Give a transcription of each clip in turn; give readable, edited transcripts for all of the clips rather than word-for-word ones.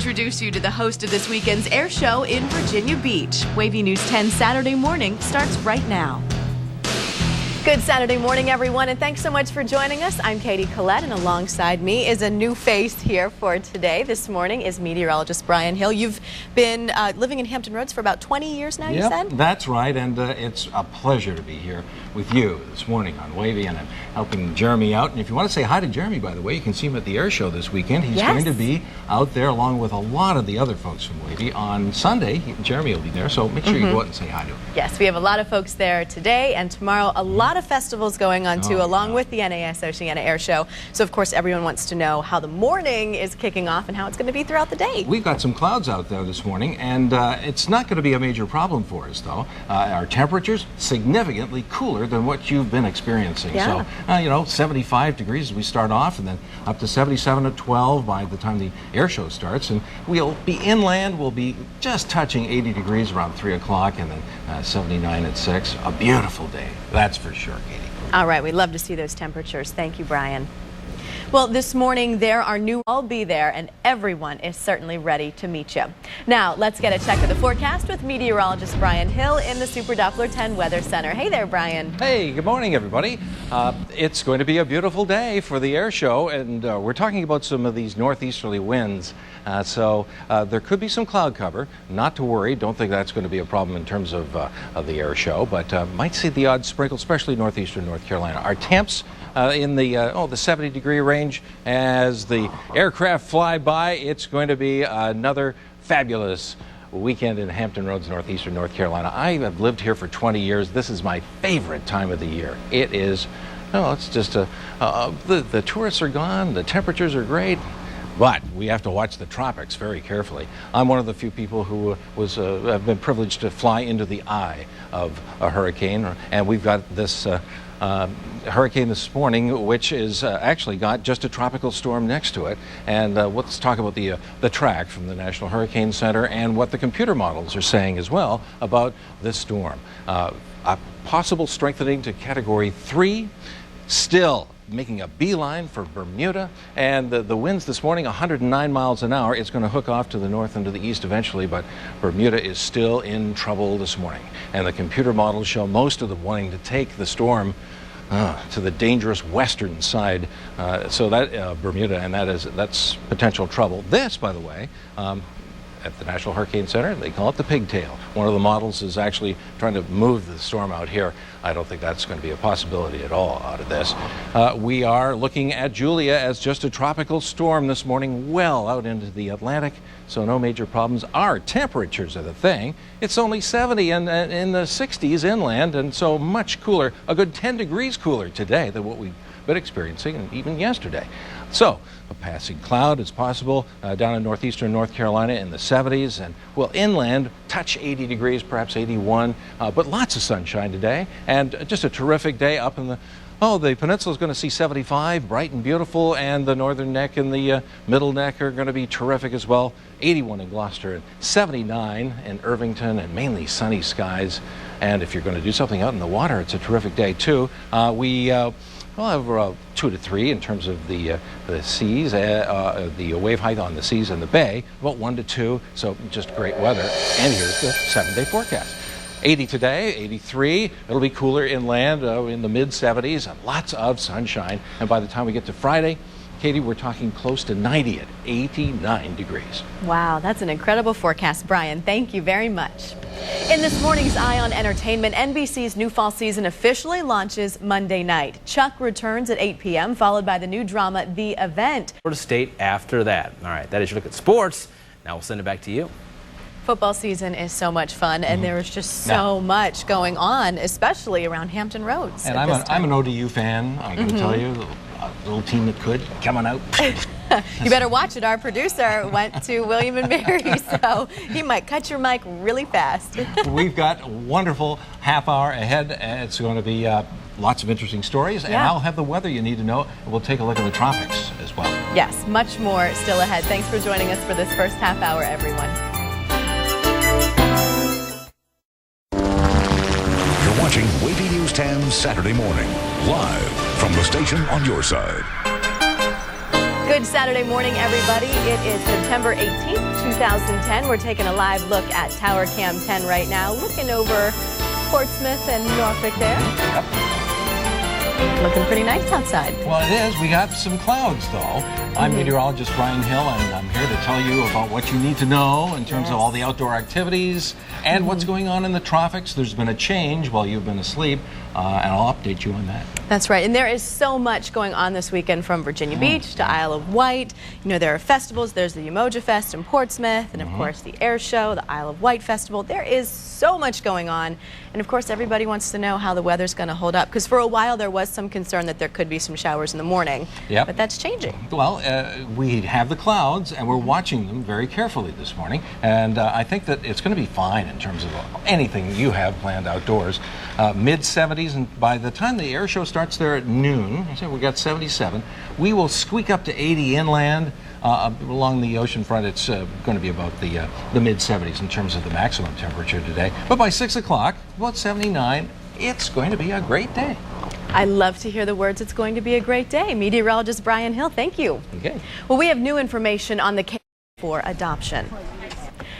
introduce you to the host of this weekend's air show in Virginia Beach. WAVY News 10 Saturday morning starts right now. Good Saturday morning, everyone, and thanks so much for joining us. I'm Katie Collette, and alongside me is a new face here for today. This morning is meteorologist Brian Hill. You've been living in Hampton Roads for about 20 years now, you said? That's right, and it's a pleasure to be here with you this morning on WAVY, and I'm helping Jeremy out. And if you want to say hi to Jeremy, by the way, you can see him at the air show this weekend. He's going to be out there along with a lot of the other folks from WAVY. On Sunday, Jeremy will be there, so make sure you go out and say hi to him. Yes, we have a lot of folks there today, and tomorrow a lot of festivals going on too, along with the NAS Oceana Air Show. So of course everyone wants to know how the morning is kicking off and how it's going to be throughout the day. We've got some clouds out there this morning, and it's not going to be a major problem for us though. Our temperatures significantly cooler than what you've been experiencing. Yeah. So you know, 75 degrees as we start off, and then up to 77 at 12 by the time the air show starts, and we'll be inland. We'll be just touching 80 degrees around 3 o'clock, and then 79 at 6. A beautiful day, that's for sure, Katie. All right, we'd love to see those temperatures. Thank you, Brian. Well, this morning there are new. I'll be there, and everyone is certainly ready to meet you. Now, let's get a check of the forecast with meteorologist Brian Hill in the Super Doppler 10 Weather Center. Hey there, Brian. Hey, good morning, everybody. It's going to be a beautiful day for the air show, and we're talking about some of these northeasterly winds. So there could be some cloud cover. Not to worry. Don't think that's going to be a problem in terms of the air show, but might see the odd sprinkle, especially northeastern North Carolina. Our temps in the 70-degree range as the aircraft fly by. It's going to be another fabulous weekend in Hampton Roads, northeastern North Carolina. I have lived here for 20 years. This is my favorite time of the year. It is, it's just the tourists are gone, the temperatures are great. But we have to watch the tropics very carefully. I'm one of the few people who have been privileged to fly into the eye of a hurricane, and we've got this hurricane this morning, which is actually got just a tropical storm next to it. And let's talk about the track from the National Hurricane Center and what the computer models are saying as well about this storm. A possible strengthening to Category 3, still making a beeline for Bermuda, and the winds this morning 109 miles an hour. It's going to hook off to the north and to the east eventually, but Bermuda is still in trouble this morning, and the computer models show most of them wanting to take the storm to the dangerous western side, so that Bermuda, and that's potential trouble. This, by the way, at the National Hurricane Center, they call it the pigtail. One of the models is actually trying to move the storm out here. I don't think that's going to be a possibility at all out of this. We are looking at Julia as just a tropical storm this morning, well out into the Atlantic, so no major problems. Our temperatures are the thing. It's only 70 and in the 60s inland, and so much cooler, a good 10 degrees cooler today than what we've been experiencing, and even yesterday. So a passing cloud is possible down in northeastern North Carolina in the 70s, and well, inland touch 80 degrees, perhaps 81, but lots of sunshine today, and just a terrific day up in the peninsula is going to see 75, bright and beautiful, and the northern neck and the middle neck are going to be terrific as well. 81 in Gloucester and 79 in Irvington, and mainly sunny skies. And if you're going to do something out in the water, it's a terrific day too. We'll have 2 to 3 in terms of the seas, the wave height on the seas and the bay, about 1 to 2, so just great weather. And here's the 7-day forecast. 80 today, 83. It'll be cooler inland in the mid-70s, and lots of sunshine. And by the time we get to Friday, Katie, we're talking close to 90 at 89 degrees. Wow, that's an incredible forecast, Brian. Thank you very much. In this morning's Eye on Entertainment, NBC's new fall season officially launches Monday night. Chuck returns at 8 p.m., followed by the new drama, The Event. Florida State after that. All right, that is your look at sports. Now we'll send it back to you. Football season is so much fun, and there is just so much going on, especially around Hampton Roads. And I'm an ODU fan, I'm going to tell you. A little team that could come on out. You better watch it. Our producer went to William and Mary, so he might cut your mic really fast. We've got a wonderful half hour ahead, and it's going to be lots of interesting stories, and I'll have the weather you need to know. We'll take a look at the tropics as well. Yes, much more still ahead. Thanks for joining us for this first half hour, everyone. You're watching WAVY News 10 Saturday morning, live from the station on your side. Good Saturday morning, everybody. It is September 18th, 2010. We're taking a live look at Tower Cam 10 right now, looking over Portsmouth and Norfolk there. Yep. Looking pretty nice outside. Well, it is. We got some clouds, though. I'm meteorologist Brian Hill, and I'm here to tell you about what you need to know in terms of all the outdoor activities and what's going on in the tropics. There's been a change while you've been asleep, and I'll update you on that. That's right, and there is so much going on this weekend from Virginia Beach to Isle of Wight. You know, there are festivals. There's the Umoja Fest in Portsmouth, and of course the Air Show, the Isle of Wight Festival. There is so much going on, and of course everybody wants to know how the weather's going to hold up, because for a while there was some concern that there could be some showers in the morning, but that's changing. Well, we have the clouds, and we're watching them very carefully this morning, and I think that it's going to be fine in terms of anything you have planned outdoors. Mid-70s, and by the time the air show starts there at noon, so we got 77, we will squeak up to 80 inland. Along the ocean front, it's going to be about the mid-70s in terms of the maximum temperature today. But by 6 o'clock, about 79, it's going to be a great day. I love to hear the words, it's going to be a great day. Meteorologist Brian Hill, thank you. Okay. Well, we have new information on the case for adoption.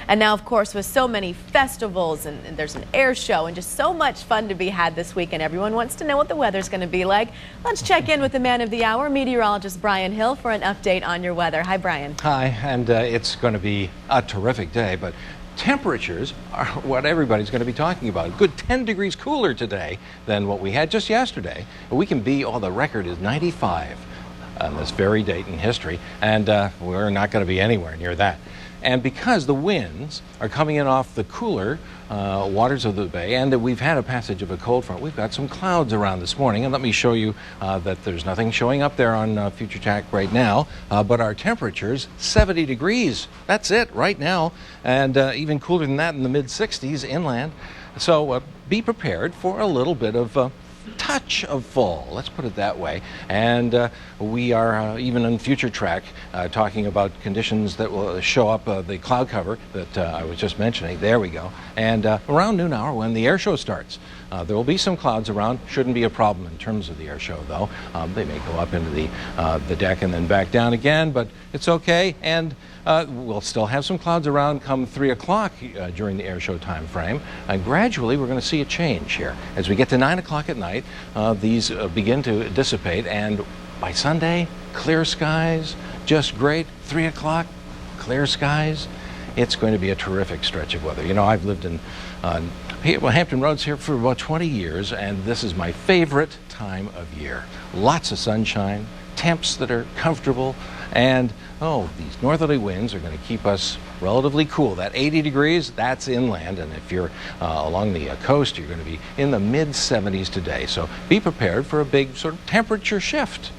And now, of course, with so many festivals and there's an air show and just so much fun to be had this weekend, everyone wants to know what the weather's going to be like. Let's check in with the man of the hour, meteorologist Brian Hill, for an update on your weather. Hi, Brian. Hi, and it's going to be a terrific day, but temperatures are what everybody's going to be talking about. A good 10 degrees cooler today than what we had just yesterday. But we can be, the record is 95 on this very date in history, and we're not going to be anywhere near that. And because the winds are coming in off the cooler waters of the bay, and we've had a passage of a cold front, we've got some clouds around this morning. And let me show you that there's nothing showing up there on Future Track right now, but our temperatures, 70 degrees. That's it right now, and even cooler than that in the mid-60s inland. So be prepared for a little bit of touch of fall, let's put it that way. And we are even in Future Track talking about conditions that will show up, the cloud cover that I was just mentioning. There we go. And around noon hour when the air show starts, there will be some clouds around. Shouldn't be a problem in terms of the air show, though. They may go up into the deck and then back down again, but it's okay. And we'll still have some clouds around come 3 o'clock during the air show time frame. And gradually we're going to see a change here. As we get to 9 o'clock at night, these begin to dissipate, and by Sunday, clear skies, just great. 3 o'clock, clear skies. It's going to be a terrific stretch of weather. You know, I've lived in Hampton Roads here for about 20 years, and this is my favorite time of year. Lots of sunshine, temps that are comfortable, and these northerly winds are going to keep us relatively cool. That 80 degrees, that's inland, and if you're along the coast, you're going to be in the mid-70s today. So be prepared for a big sort of temperature shift.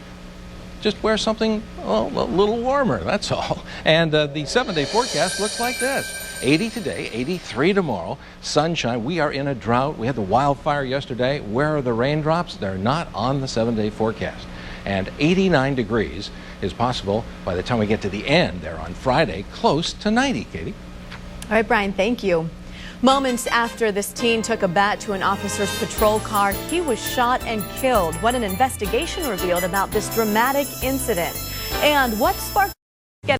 Just wear something a little warmer, that's all. And the 7-day forecast looks like this. 80 today, 83 tomorrow, sunshine. We are in a drought. We had the wildfire yesterday. Where are the raindrops? They're not on the 7-day forecast. And 89 degrees is possible by the time we get to the end there on Friday, close to 90, Katie. All right, Brian, thank you. Moments after this teen took a bat to an officer's patrol car, he was shot and killed. What an investigation revealed about this dramatic incident. And what sparked